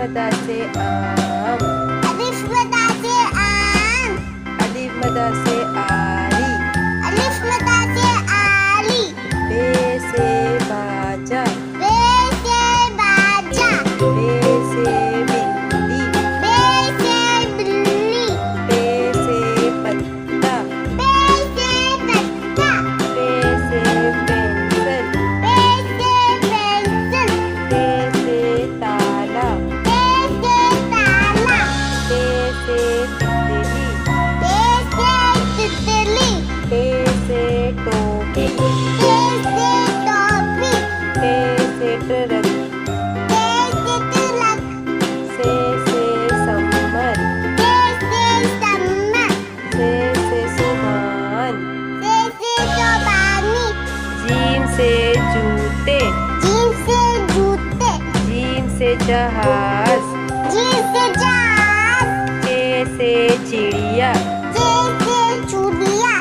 मदा से आम। अलिफ मदा से आम। अलिफ मदा से आली। अलिफ मदा से आली। बे से बाजा। बे से बाजा। बे से बिल्ली। बे से बिल्ली। पे से पत्ता। बे से पत्ता। पे से पेंसिल। बे से पेंसिल। ते से ताला। ते से ताला। ते से तितली। ते से तितली। ते से टोपी। ते से टोपी। ते से ट्रक। ते से तिलक। से समर। ते से सम्मत। से सुहान। से चौबानी। जीम से जूते। जीम से जूते। जीम से जहाज। जीम से जहाज। चे से चिड़िया। चे से चूड़िया।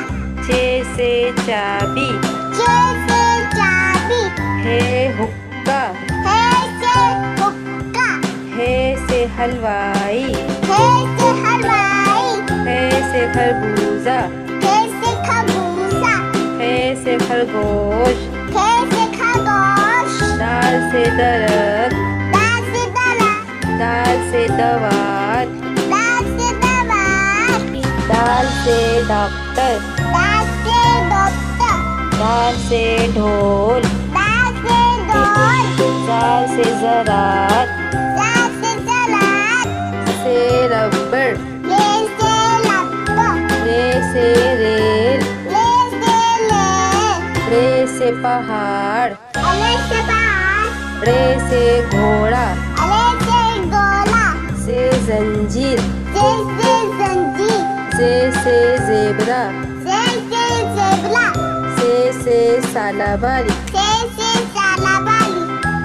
चे से चाबी। चे से चाबी। है हुक्का। है से हुक्का। है से हलवाई। है से हलवाई। है से खरबूजा। है से खरबूजा। है से खरगोश। है से खरगोश। दाल से दरख्त। दाल से दरख्त। दाल से दवात। दाल से दवात। दाल से डॉक्टर। दाल से डॉक्टर। दाल से ढोल। दाल से ढोल। दाल से ज़रात। दाल से सलाद। से रबड़। ले से लब्बो। रे से रेल। ले से ले। रे से पहाड़। अले से पहाड़। रे से घोड़ा। अले से गोला। से जंजीर। से जंजीर। से ज़ेबरा। से ज़ेबरा। से सालाबारी। से सालाबारी।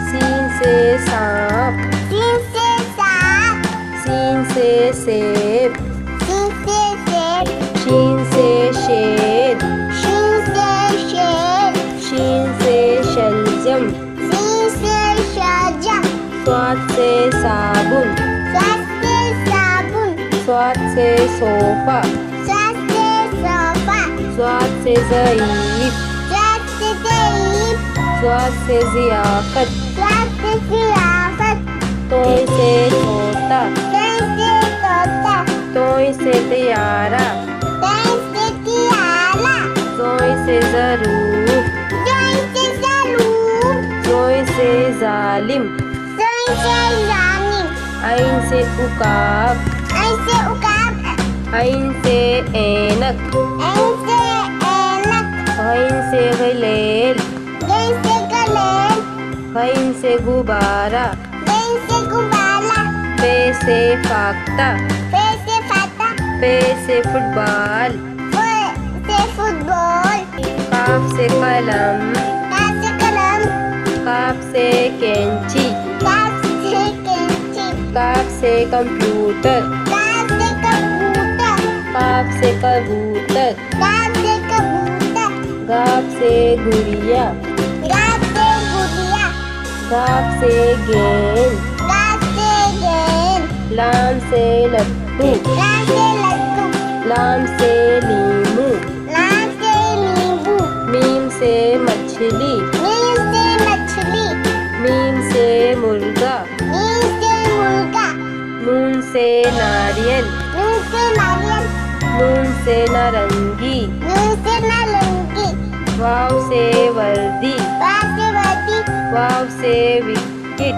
सीन से सांप। सीन से सांप। सीन से सेब। सीन से सेब। शीन से शेर। शीन से शेर। शीन से शलजम। शीन से शाहजहां। स्वाद से साबुन। स्वाद से साबुन। स्वाद से सोफा। स्वाद से सोफा। स्वाद से ज़ईफ। स्वाद से ज़ईफ। स्वाद से ज़ियाफ़त। स्वाद से ज़ियाफ़त। तोय से तोता। तय से तोता। तोय से तियारा। तय से तियारा। जोय से ज़रूफ। जोय से ज़रूर। जोय से ज़ालिम। जोय से जानिम। ऐन से उकाब। ऐसे उकाब। ऐन से ऐनक। ऐसे ऐनक। गैन से गलेल। गैन से गलेल। गैन से गुब्बारा। गैन से गुब्बारा। पे से फाख्ता। पे से फाता। पे से फुटबॉल। पे से फुटबॉल। काफ से कलम। काफ से कलम। काफ से कैंची। काफ से कैंची। काफ से कंप्यूटर। काफ से कंप्यूटर। काफ से कबूतर। काफ से कबूतर। गाफ से गुड़िया। गाफ से गुड़िया। गाफ से गेंद। गाफ से गेंद। लाम से लड्डू। लाम से लड्डू। लाम से लीमू। लाम से नींबू। मीम से मछली। नीम से मछली। मीम से मुर्गा। नीम से मुर्गा। नून से नारियल। नून से नारियल। नून से नारंगी। नून से नारंगी। वाव से वर्दी। वाव से वर्दी। वाव से विकेट।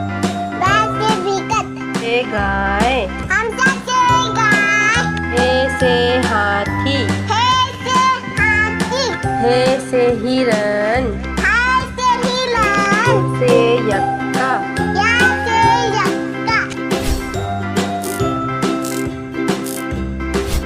वाव से विकेट। ए गाय। हमजा से गाय। हे से हाथी। हे से हाथी। हे से हिरन।